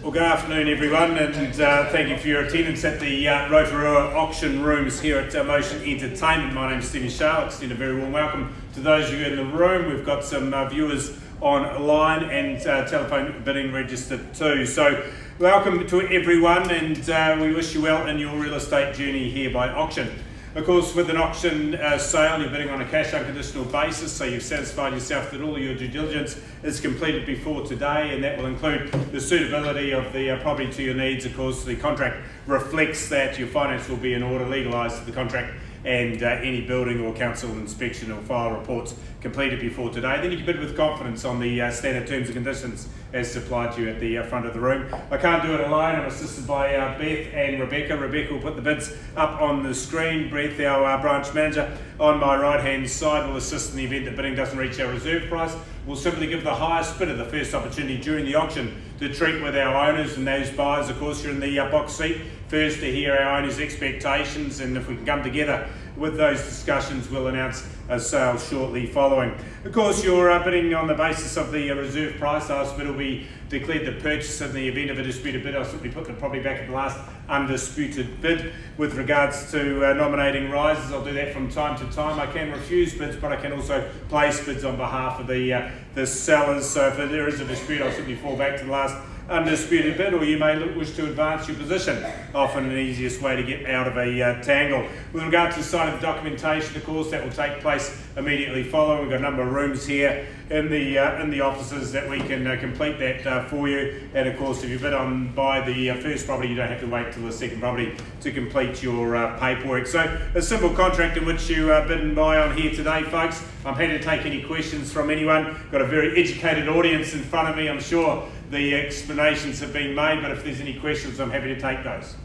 Well, good afternoon everyone, and thank you for your attendance at the Rotorua auction rooms here at Motion Entertainment. My name is Stephen Shaw. I extend a very warm welcome to those of you in the room. We've got some viewers online and telephone bidding registered too. So welcome to everyone, and we wish you well in your real estate journey here by auction. Of course, with an auction sale, you're bidding on a cash unconditional basis, so you've satisfied yourself that all of your due diligence is completed before today, and that will include the suitability of the property to your needs. Of course, the contract reflects that your finance will be in order, legalised the contract, and any building or council inspection or file reports completed before today. Then you can bid with confidence on the standard terms and conditions as supplied to you at the front of the room. I can't do it alone. I'm assisted by Beth and Rebecca. Rebecca will put the bids up on the screen. Beth, our branch manager, on my right hand side, will assist in the event that bidding doesn't reach our reserve price. We'll simply give the highest bidder the first opportunity during the auction to treat with our owners and those buyers. Of course, you're in the box seat first to hear our owners' expectations, and if we can come together with those discussions, we'll announce a sale shortly following. Of course, you're bidding on the basis of the reserve price. The highest bid will be declared the purchase. In the event of a disputed bid, I'll simply put the property back at the last undisputed bid. With regards to nominating rises, I'll do that from time to time. I can refuse bids, but I can also place bids on behalf of the sellers. So if there is a dispute, I'll simply fall back to the last undisputed bid, or you may wish to advance your position, often an easiest way to get out of a tangle. With regard to signing of documentation, of course, that will take place immediately following. We've got a number of rooms here in the offices that we can complete that for you. And of course, if you bid on by the first property, you don't have to wait till the second property to complete your paperwork. So a simple contract in which you bid and buy on here today, folks. I'm happy to take any questions from anyone. Got a very educated audience in front of me. I'm sure the explanations have been made, but if there's any questions, I'm happy to take those.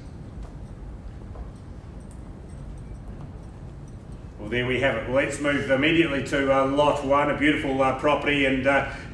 Well, there we have it. Well, let's move immediately to lot one, a beautiful property, and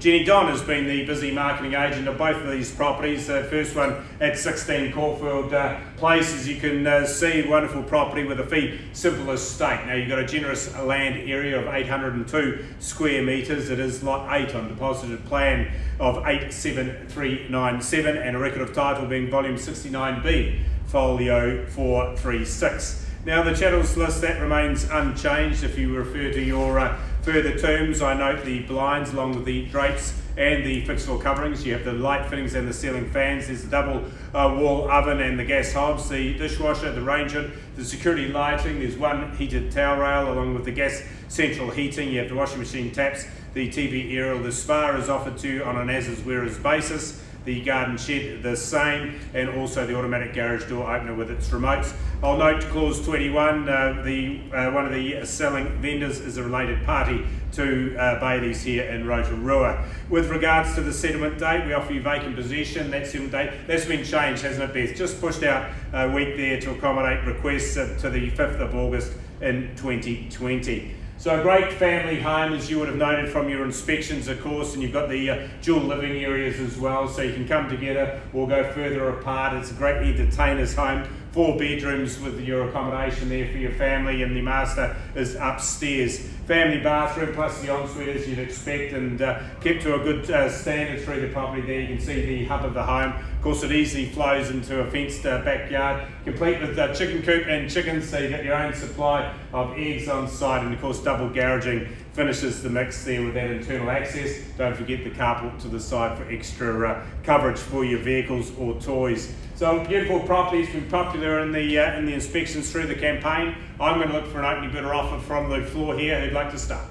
Jenny Don has been the busy marketing agent of both of these properties. The first one at 16 Caulfield Place, as you can see, wonderful property with a fee simple estate. Now, you've got a generous land area of 802 square metres. It is lot 8 on deposited plan of 87397, and a record of title being volume 69B, folio 436. Now, the chattels list, that remains unchanged. If you refer to your further terms, I note the blinds along with the drapes and the fixed floor coverings. You have the light fittings and the ceiling fans. There's the double wall oven and the gas hobs, the dishwasher, the range hood, the security lighting. There's one heated towel rail along with the gas central heating. You have the washing machine taps, the TV aerial. The spa is offered to you on an as-is-whereas basis. The garden shed the same, and also the automatic garage door opener with its remotes. I'll note clause 21, one of the selling vendors is a related party to Bailey's here in Rotorua. With regards to the settlement date, we offer you vacant possession. That settlement date, that's been changed, hasn't it, Beth? Just pushed out a week there to accommodate requests to the 5th of August in 2020. So a great family home, as you would have noted from your inspections, of course, and you've got the dual living areas as well, so you can come together or go further apart. It's a great entertainer's home, 4 bedrooms with your accommodation there for your family, and the master is upstairs. Family bathroom plus the ensuite as you'd expect, and kept to a good standard through the property there. You can see the hub of the home. Of course, it easily flows into a fenced backyard, complete with chicken coop and chickens, so you get your own supply of eggs on site, and of course double garaging finishes the mix there with that internal access. Don't forget the carport to the side for extra coverage for your vehicles or toys. So beautiful property. It's been popular in the inspections through the campaign. I'm going to look for an opening bidder offer from the floor here. Who'd like to start?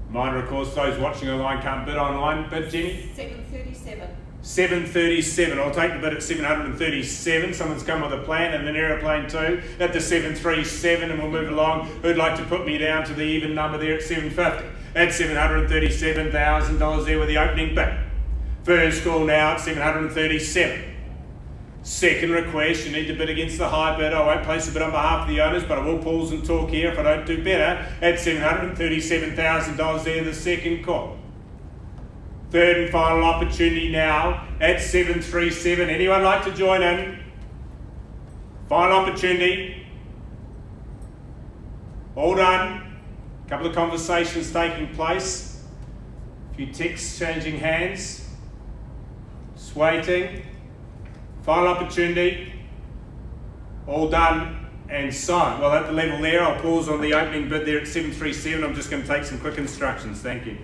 Reminder, of course, those watching online can't bid online. Bid, Jenny? 737. 737. I'll take the bid at 737. Someone's come with a plan and an aeroplane too at the 737, and we'll move along. Who'd like to put me down to the even number there at 750? At $737,000 there with the opening bid. First call now at 737. Second request, you need to bid against the high bid. I won't place a bid on behalf of the owners, but I will pause and talk here if I don't do better. At $737,000 there, the second call. Third and final opportunity now at 737. Anyone like to join in? Final opportunity. All done. A couple of conversations taking place. few texts changing hands. Just waiting. Final opportunity. All done and signed. Well, at the level there, I'll pause on the opening bid there at 737. I'm just going to take some quick instructions. Thank you.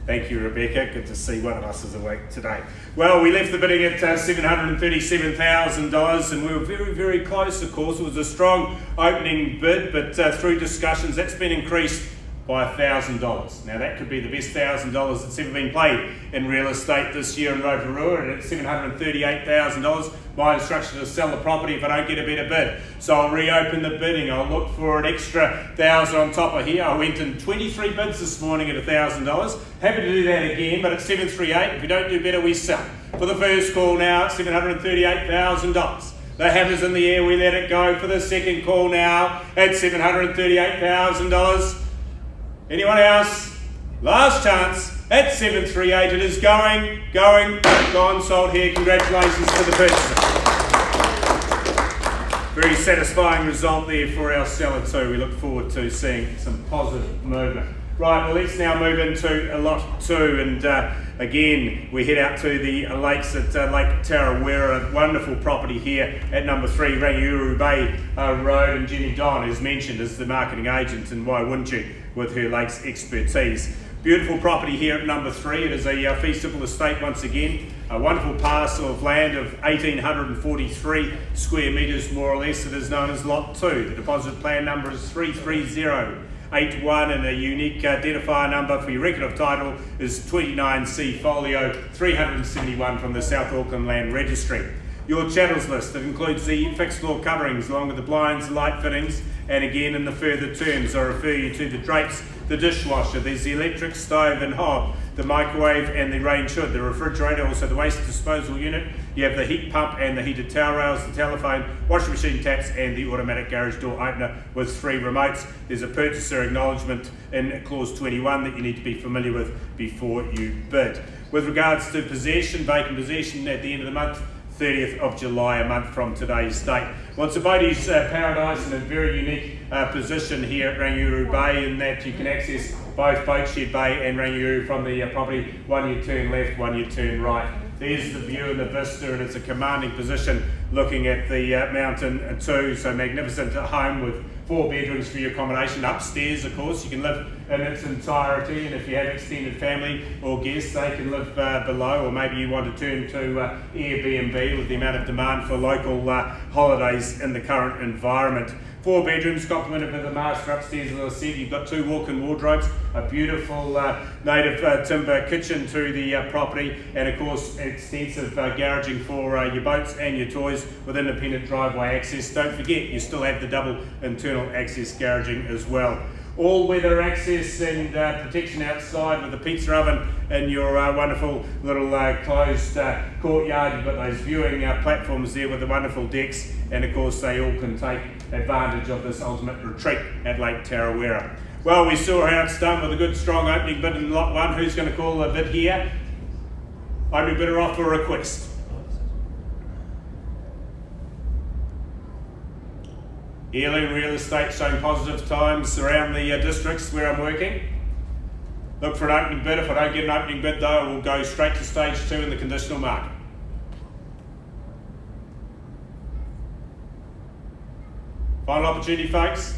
Thank you, Rebecca. Good to see one of us is awake today. Well, we left the bidding at $737,000 and we were very, very close, of course. It was a strong opening bid, but through discussions, that's been increased by $1,000. Now, that could be the best $1,000 that's ever been played in real estate this year in Rotorua, and at $738,000. My instruction is to sell the property if I don't get a better bid. So I'll reopen the bidding. I'll look for an extra $1,000 on top of here. I went in 23 bids this morning at $1,000. Happy to do that again, but at $738, if we don't do better, we sell. For the first call now, $738,000. The hammer's in the air, we let it go. For the second call now at $738,000. Anyone else? Last chance at 738. It is going, gone, sold here. Congratulations to the purchaser. Very satisfying result there for our seller too. We look forward to seeing some positive movement. Right, well, let's now move into lot 2, and again we head out to the lakes at Lake Tarawera. A wonderful property here at number 3 Rangiuru Bay Road, and Jenny Don is mentioned as the marketing agent, and why wouldn't you, with her lakes expertise. Beautiful property here at number 3. It is a fee simple estate once again. A wonderful parcel of land of 1,843 square metres more or less. It is known as lot 2. The deposit plan number is 33081, and a unique identifier number for your record of title is 29C folio 371 from the South Auckland Land Registry. Your chattels list that includes the fixed floor coverings along with the blinds, light fittings, and again in the further terms I refer you to the drapes, the dishwasher, there's the electric stove and hob, the microwave and the range hood, the refrigerator, also the waste disposal unit. You have the heat pump and the heated towel rails, the telephone, washing machine taps, and the automatic garage door opener with 3 remotes. There's a purchaser acknowledgement in clause 21 that you need to be familiar with before you bid. With regards to possession, vacant possession at the end of the month, 30th of July, a month from today's date. Well, it's a boaties paradise and a very unique position here at Rangiuru Bay, in that you can access both Boatshed Bay and Rangiuru from the property. One you turn left, one you turn right. There's the view and the vista, and it's a commanding position looking at the mountain too. So magnificent home with 4 bedrooms for your accommodation. Upstairs, of course, you can live in its entirety, and if you have extended family or guests, they can live below, or maybe you want to turn to Airbnb with the amount of demand for local holidays in the current environment. 4 bedrooms complemented with a master upstairs. As I said, you've got 2 walk-in wardrobes, a beautiful native timber kitchen to the property, and of course extensive garaging for your boats and your toys with independent driveway access. Don't forget, you still have the double internal access garaging as well. All-weather access and protection outside with the pizza oven in your wonderful little closed courtyard. You've got those viewing platforms there with the wonderful decks, and of course they all can take advantage of this ultimate retreat at Lake Tarawera. Well, we saw how it's done with a good strong opening bid in lot 1. Who's going to call a bid here? Opening bidder off for request. Heirloom Real Estate showing positive times around the districts where I'm working. Look for an opening bid. If I don't get an opening bid though, I will go straight to stage 2 in the conditional market. Final opportunity, folks.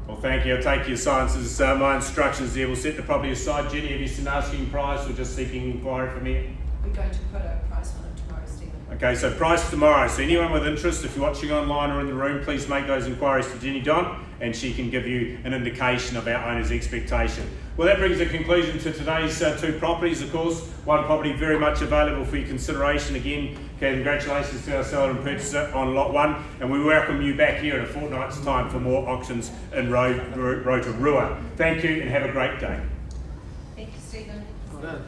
Well, thank you. I'll take your silences. My instructions there. We'll set the property aside. Jenny, have you seen asking price or just seeking inquiry from here? We're going to put a price on it tomorrow, Stephen. Okay, so price tomorrow. So anyone with interest, if you're watching online or in the room, please make those inquiries to Jenny Don, and she can give you an indication of our owner's expectation. Well, that brings a conclusion to today's 2 properties. Of course, one property very much available for your consideration. Again, congratulations to our seller and purchaser on lot 1, and we welcome you back here in a fortnight's time for more auctions in Rotorua. Thank you and have a great day. Thank you, Stephen. Well done.